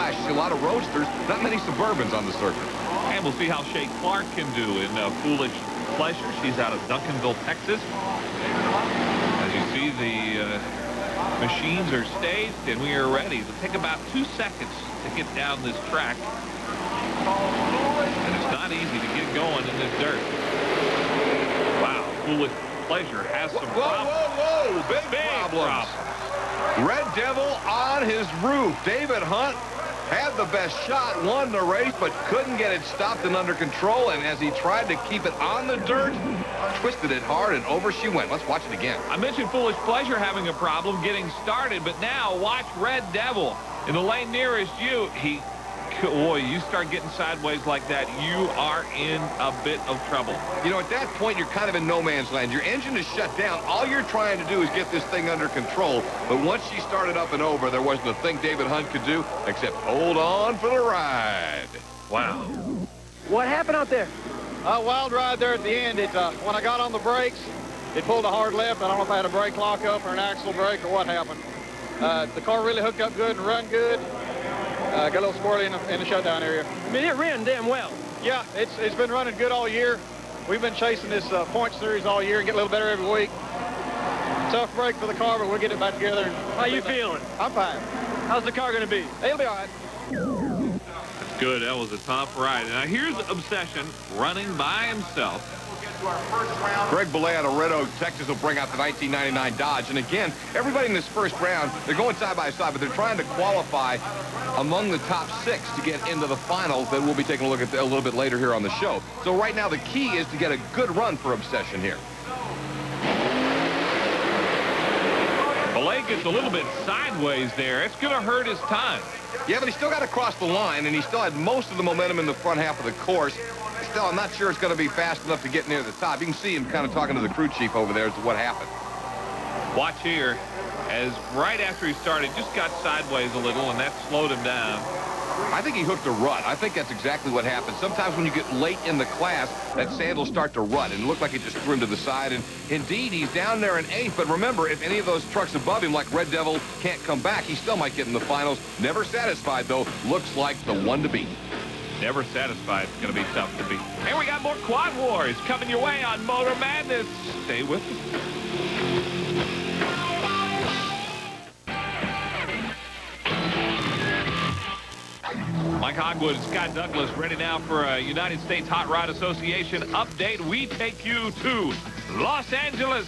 A lot of roadsters, not many Suburbans on the circuit. And we'll see how Shay Clark can do in Foolish Pleasure. She's out of Duncanville, Texas. As you see, the machines are staged, and we are ready. It'll take about 2 seconds to get down this track. And it's not easy to get going in this dirt. Wow, Foolish Pleasure has some problems. Whoa, big problems. Red Devil on his roof. David Hunt had the best shot, won the race, but couldn't get it stopped and under control. And as he tried to keep it on the dirt, twisted it hard, and over she went. Let's watch it again. I mentioned Foolish Pleasure having a problem getting started, but now watch Red Devil in the lane nearest you. Boy, you start getting sideways like that, you are in a bit of trouble. You know, at that point, you're kind of in no man's land. Your engine is shut down. All you're trying to do is get this thing under control. But once she started up and over, there wasn't a thing David Hunt could do except hold on for the ride. Wow. What happened out there? A wild ride there at the end. When I got on the brakes, it pulled a hard left. I don't know if I had a brake lock up or an axle brake or what happened. The car really hooked up good and run good. Got a little squirrely in the shutdown area. I mean, it ran damn well. Yeah, it's been running good all year. We've been chasing this point series all year and get a little better every week. Tough break for the car, but we'll get it back together. How you feeling? I'm fine. How's the car going to be? It'll be all right. That's good. That was a tough ride. Now here's Obsession running by himself. Greg Belay out of Red Oak, Texas will bring out the 1999 Dodge. And again, everybody in this first round, they're going side by side, but they're trying to qualify among the top 6 to get into the finals that we'll be taking a look at a little bit later here on the show. So right now the key is to get a good run for Obsession here. Belay gets a little bit sideways there. It's going to hurt his time. Yeah, but he still got to cross the line, and he still had most of the momentum in the front half of the course. Still, I'm not sure it's going to be fast enough to get near the top. You can see him kind of talking to the crew chief over there as to what happened. Watch here, as right after he started, just got sideways a little, and that slowed him down. I think he hooked a rut. I think that's exactly what happened. Sometimes when you get late in the class, that sand will start to rut, and it looked like it just threw him to the side. And indeed, he's down there in 8th. But remember, if any of those trucks above him, like Red Devil, can't come back, he still might get in the finals. Never satisfied, though. Looks like the one to beat. Never satisfied. It's going to be tough to beat. And we got more Quad Wars coming your way on Motor Madness. Stay with us. Mike Hogwood and Scott Douglas ready now for a United States Hot Rod Association update. We take you to Los Angeles.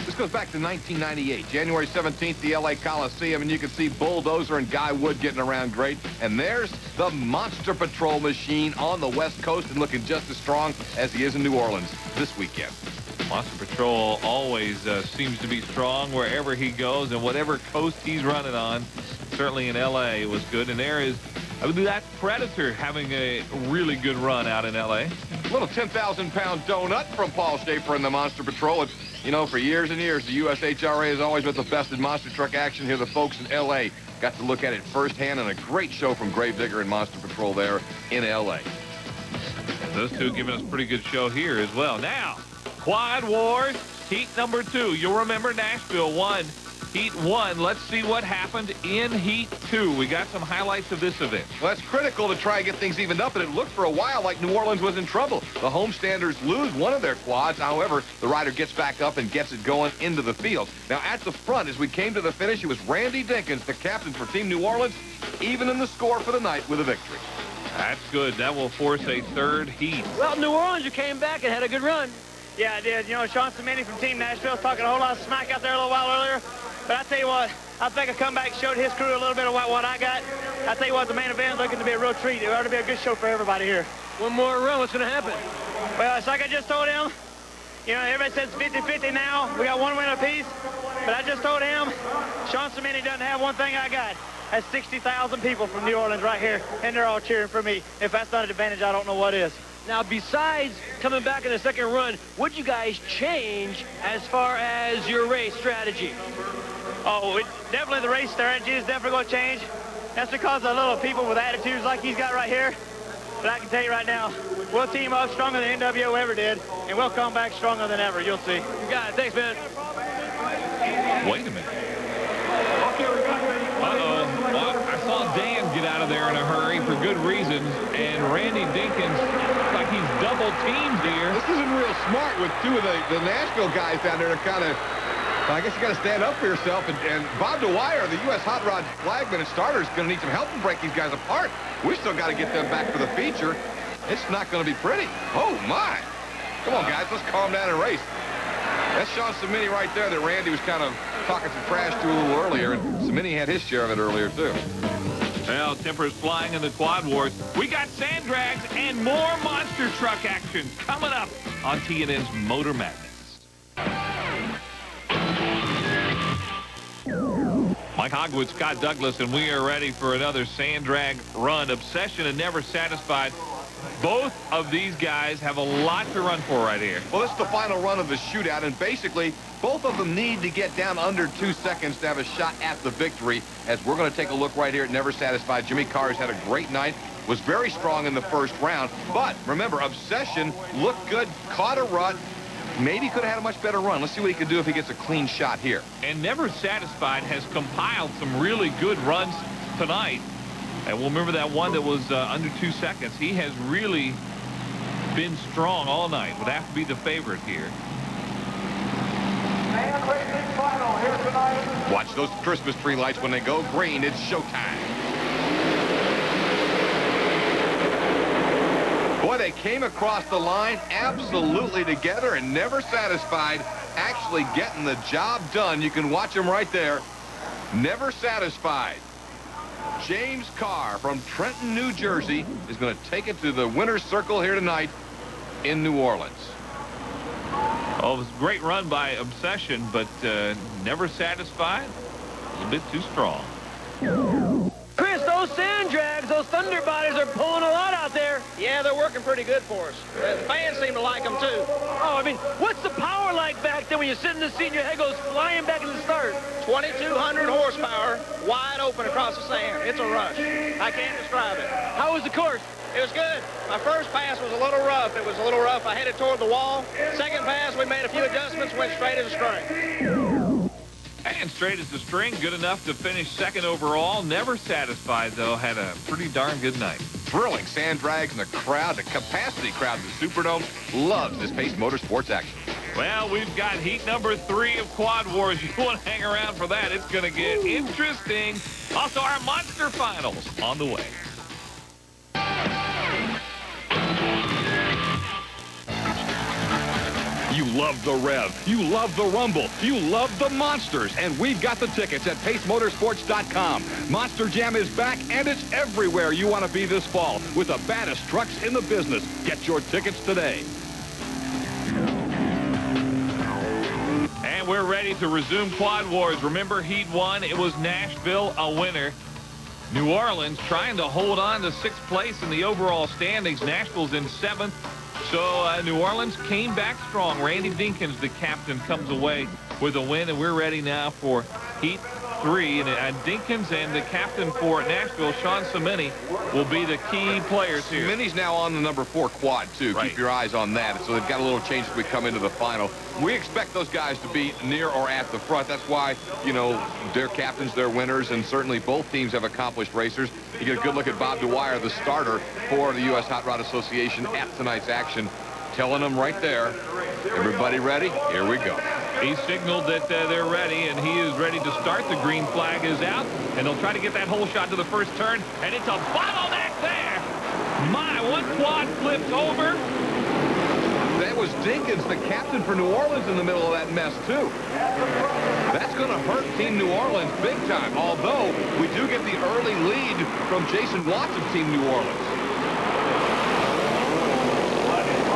This goes back to 1998, January 17th, the L.A. Coliseum, and you can see Bulldozer and Guy Wood getting around great. And there's the Monster Patrol machine on the West Coast and looking just as strong as he is in New Orleans this weekend. Monster Patrol always seems to be strong wherever he goes and whatever coast he's running on. Certainly in L.A. was good. And there is that Predator having a really good run out in L.A. A little 10,000-pound donut from Paul Schaefer in the Monster Patrol. And, you know, for years and years, the USHRA has always been the best in monster truck action here. The folks in L.A. got to look at it firsthand, and a great show from Gravedigger and Monster Patrol there in L.A. Those two giving us a pretty good show here as well. Now, Quad Wars, heat number 2. You'll remember Nashville won heat 1. Let's see what happened in heat 2. We got some highlights of this event. Well, that's critical to try and get things evened up, and it looked for a while like New Orleans was in trouble. The homestanders lose one of their quads. However, the rider gets back up and gets it going into the field. Now, at the front, as we came to the finish, it was Randy Dinkins, the captain for Team New Orleans, even in the score for the night with a victory. That's good. That will force a third heat. Well, New Orleans, you came back and had a good run. Yeah, I did. You know, Sean Cimini from Team Nashville was talking a whole lot of smack out there a little while earlier. But I tell you what, I think a comeback showed his crew a little bit of what I got. I tell you what, the main event is looking to be a real treat. It ought to be a good show for everybody here. One more run, what's going to happen? Well, it's like I just told him. You know, everybody says 50-50 now. We got one win apiece. But I just told him, Sean Cimini doesn't have one thing I got. That's 60,000 people from New Orleans right here, and they're all cheering for me. If that's not an advantage, I don't know what is. Now, besides coming back in the second run, what'd you guys change as far as your race strategy? Oh, definitely the race strategy is definitely going to change. That's because of little people with attitudes like he's got right here. But I can tell you right now, we'll team up stronger than NWO ever did, and we'll come back stronger than ever. You'll see. You got it. Thanks, man. Wait a minute. Uh-oh. I saw there in a hurry for good reasons. And Randy Dinkins, like he's double teamed here. This isn't real smart with two of the Nashville guys down there to kind of, I guess you got to stand up for yourself. And Bob Dwyer, the U.S. Hot Rod flagman and starter, is going to need some help to break these guys apart. We still got to get them back for the feature. It's not going to be pretty. Oh, my. Come on, guys. Let's calm down and race. That's Sean Cimini right there that Randy was kind of talking some trash to a little earlier, and Cimini had his share of it earlier, too. Well, tempers flying in the Quad Wars. We got sand drags and more monster truck action coming up on TNN's Motor Madness. Mike Hogwood, Scott Douglas, and we are ready for another sand drag run. Obsession and Never Satisfied. Both of these guys have a lot to run for right here. Well, this is the final run of the shootout, and basically, both of them need to get down under 2 seconds to have a shot at the victory, as we're going to take a look right here at Never Satisfied. Jimmy Carr's had a great night, was very strong in the first round, but remember, Obsession looked good, caught a rut, maybe could have had a much better run. Let's see what he can do if he gets a clean shot here. And Never Satisfied has compiled some really good runs tonight. And we'll remember that one that was under 2 seconds. He has really been strong all night. Would have to be the favorite here. Watch those Christmas tree lights when they go green. It's showtime. Boy, they came across the line absolutely together and Never Satisfied actually getting the job done. You can watch them right there. Never Satisfied. James Carr from Trenton, New Jersey, is going to take it to the winner's circle here tonight in New Orleans. Oh, it was a great run by Obsession, but Never Satisfied. A bit too strong. Chris, those sand drags, those thunder bodies are pulling a lot out there. Yeah, they're working pretty good for us. The fans seem to like them, too. Oh, I mean, what's the power like back there when you sit in the seat and your head goes flying back in the start? 2,200 horsepower, wide open across the sand. It's a rush. I can't describe it. How was the course? It was good. My first pass was a little rough. It was a little rough. I headed toward the wall. Second pass, we made a few adjustments, went straight as a string. And straight as the string, good enough to finish second overall. Never Satisfied, though, had a pretty darn good night. Thrilling sand drags, and the crowd, the capacity crowd in the Superdome loves this Pace Motorsports action. Well, we've got heat number 3 of Quad Wars. You want to hang around for that. It's going to get interesting. Also, our Monster Finals on the way. You love the rev, you love the rumble, you love the monsters, and we've got the tickets at pacemotorsports.com. Monster Jam is back, and it's everywhere you want to be this fall with the baddest trucks in the business. Get your tickets today. And we're ready to resume Quad Wars. Remember, Heat 1, it was Nashville, a winner. New Orleans trying to hold on to 6th place in the overall standings. Nashville's in 7th. So New Orleans came back strong. Randy Dinkins, the captain, comes away with a win, and we're ready now for Heat 3. And Dinkins and the captain for Nashville, Sean Cimini, will be the key players here. Cimini's now on the number 4 quad, too. Right. Keep your eyes on that. So they've got a little change as we come into the final. We expect those guys to be near or at the front. That's why, you know, they're captains, they're winners, and certainly both teams have accomplished racers. You get a good look at Bob Dwyer, the starter for the U.S. Hot Rod Association at tonight's action, telling them right there, everybody ready? Here we go. He signaled that they're ready, and he is ready to start. The green flag is out, and they'll try to get that hole shot to the first turn, and it's a bottleneck there. My, one quad flipped over. That was Dinkins, the captain for New Orleans, in the middle of that mess, too. That's going to hurt Team New Orleans big time, although we do get the early lead from Jason Watts of Team New Orleans.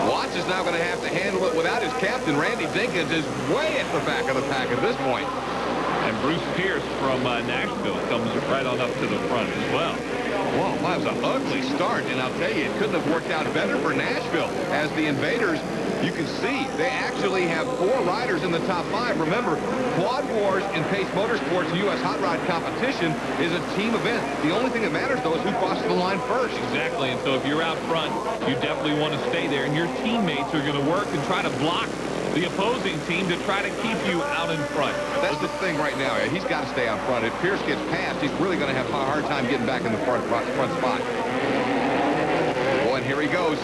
Watts is now going to have to handle it without his captain. Randy Dinkins is way at the back of the pack at this point. And Bruce Pierce from Nashville comes right on up to the front as well. Well, that was an ugly start, and I'll tell you, it couldn't have worked out better for Nashville. As the Invaders, you can see, they actually have 4 riders in the top 5. Remember, Quad Wars in Pace Motorsports U.S. Hot Rod competition is a team event. The only thing that matters, though, is who crosses the line first. Exactly, and so if you're out front, you definitely want to stay there, and your teammates are going to work and try to block the opposing team to try to keep you out in front. That's the thing right now. He's got to stay out front. If Pierce gets past, he's really going to have a hard time getting back in the front spot. Oh, and here he goes.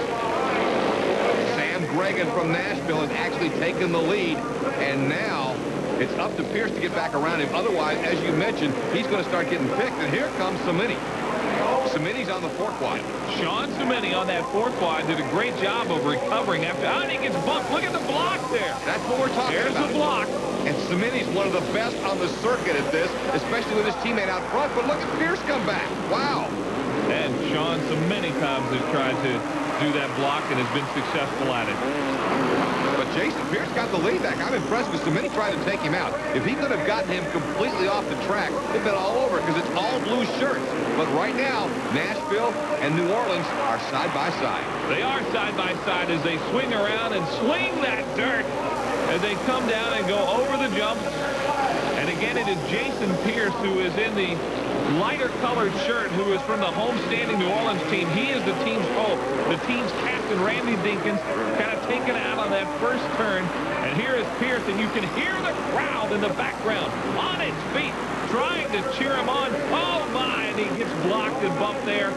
Sam Gregan from Nashville has actually taken the lead, and now it's up to Pierce to get back around him. Otherwise, as you mentioned, he's going to start getting picked, and here comes Cimini. Cimini's on the 4 quad. Sean Cimini on that 4 quad did a great job of recovering after. Oh, and he gets bumped. Look at the block there. That's what we're talking about. There's the block. And Cimini's one of the best on the circuit at this, especially with his teammate out front. But look at Pierce come back. Wow. And Sean so many times has tried to do that block and has been successful at it. But Jason Pierce got the lead back. I'm impressed with Cimini trying to take him out. If he could have gotten him completely off the track, it'd been all over because it's all blue shirts. But right now, Nashville and New Orleans are side by side. They are side by side as they swing around and swing that dirt as they come down and go over the jumps. And again, it is Jason Pierce who is in the lighter colored shirt, who is from the home-standing New Orleans team. He is the team's hope. The team's captain, Randy Dinkins, kind of taken out on that first turn. And here is Pierce, and you can hear the crowd in the background on its feet, trying to cheer him on. Oh, my, and he gets blocked and bumped there.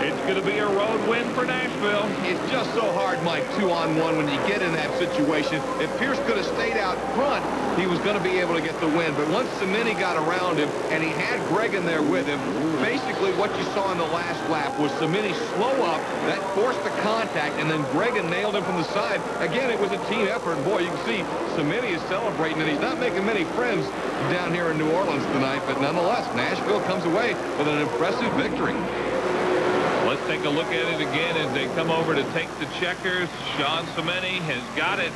It's going to be a road win for Nashville. It's just so hard, Mike, 2-on-1 when you get in that situation. If Pierce could have stayed out front, he was going to be able to get the win. But once Cimini got around him and he had Gregan there with him, basically what you saw in the last lap was Cimini slow up, that forced the contact, and then Gregan nailed him from the side. Again, it was a team effort. And boy, you can see Cimini is celebrating, and he's not making many friends down here in New Orleans tonight. But nonetheless, Nashville comes away with an impressive victory. Let's take a look at it again as they come over to take the checkers. Sean Cimini has got it.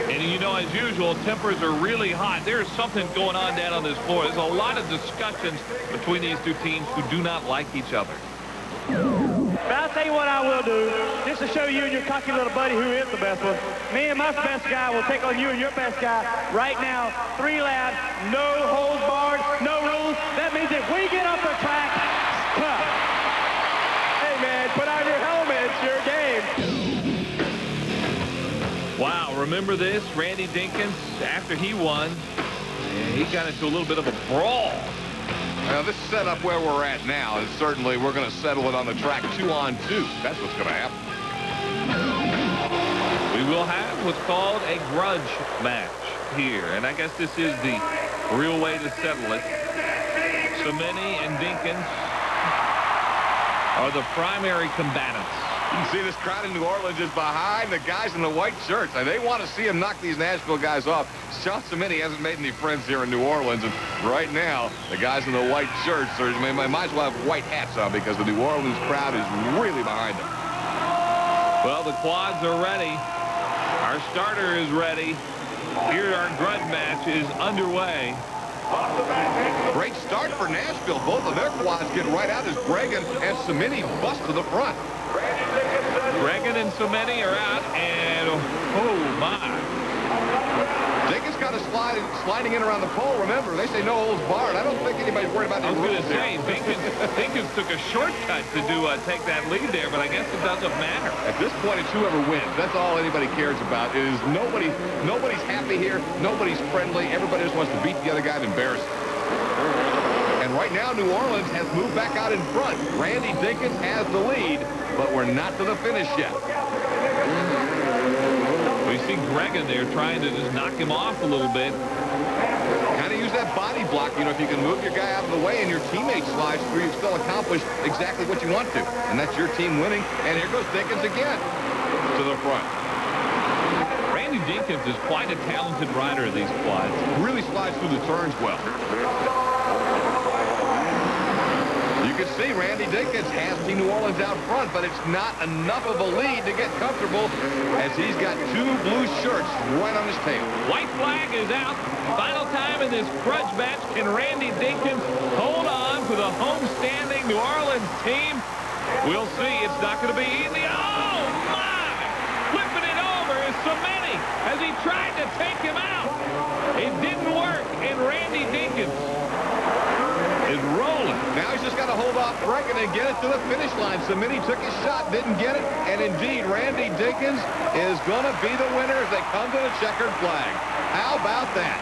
And you know, as usual, tempers are really hot. There's something going on down on this floor. There's a lot of discussions between these two teams who do not like each other. But I'll tell you what I will do, just to show you and your cocky little buddy who is the best one. Me and my best guy will take on you and your best guy right now. 3 laps, no holds barred, no rules. That means if we get off the track, tough. Hey, man, put on your helmet. It's your game. Wow, remember this? Randy Dinkins, after he won, he got into a little bit of a brawl. Now, this setup where we're at now is certainly we're going to settle it on the track 2-on-2. That's what's going to happen. We will have what's called a grudge match here, and I guess this is the real way to settle it. Cimini and Dinkins are the primary combatants. You can see this crowd in New Orleans is behind the guys in the white shirts. And they want to see him knock these Nashville guys off. Sean Cimini hasn't made any friends here in New Orleans. And right now, the guys in the white shirts might as well have white hats on because the New Orleans crowd is really behind them. Well, the quads are ready. Our starter is ready. Here, our grudge match is underway. Great start for Nashville. Both of their quads get right out as Gregan and Cimini bust to the front. Gregan and Cimini are out, and oh my. Dinkins got a sliding in around the pole. Remember, they say no holds barred. I don't think anybody's worried about the rules. I was going to say, Dinkins took a shortcut to take that lead there, but I guess it doesn't matter. At this point, it's whoever wins. That's all anybody cares about. It is nobody's happy here. Nobody's friendly. Everybody just wants to beat the other guy and embarrass him. And right now, New Orleans has moved back out in front. Randy Dinkins has the lead, but we're not to the finish yet. We see Gregan there trying to just knock him off a little bit. Kind of use that body block. You know, if you can move your guy out of the way and your teammate slides through, you've still accomplished exactly what you want to. And that's your team winning. And here goes Dinkins again to the front. Randy Dinkins is quite a talented rider of these quads. Really slides through the turns well. You can see Randy Dinkins has Team New Orleans out front, but it's not enough of a lead to get comfortable as he's got 2 blue shirts right on his tail. White flag is out. Final time in this grudge match. Can Randy Dinkins hold on to the home-standing New Orleans team? We'll see. It's not going to be easy. Oh, my! Flipping it over is Cimini as he tried to take him out. It didn't work, and Randy Dinkins is rolling. Now he's just got to hold off Brecken and get it to the finish line. Cimini took his shot, didn't get it, and indeed, Randy Dinkins is going to be the winner as they come to the checkered flag. How about that?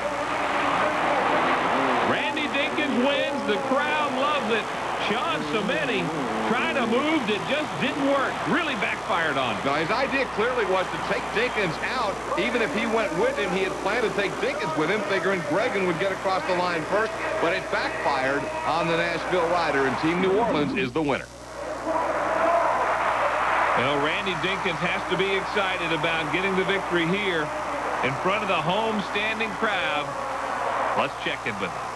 Randy Dinkins wins. The crowd loves it. Sean Cimini trying to move that just didn't work. Really backfired on him. Now, his idea clearly was to take Dinkins out. Even if he went with him, he had planned to take Dinkins with him, figuring Gregan would get across the line first, but it backfired on the Nashville rider, and Team New Orleans is the winner. Well, Randy Dinkins has to be excited about getting the victory here in front of the home standing crowd. Let's check in with him.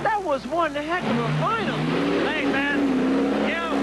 That was one heck of a final. Thanks, man.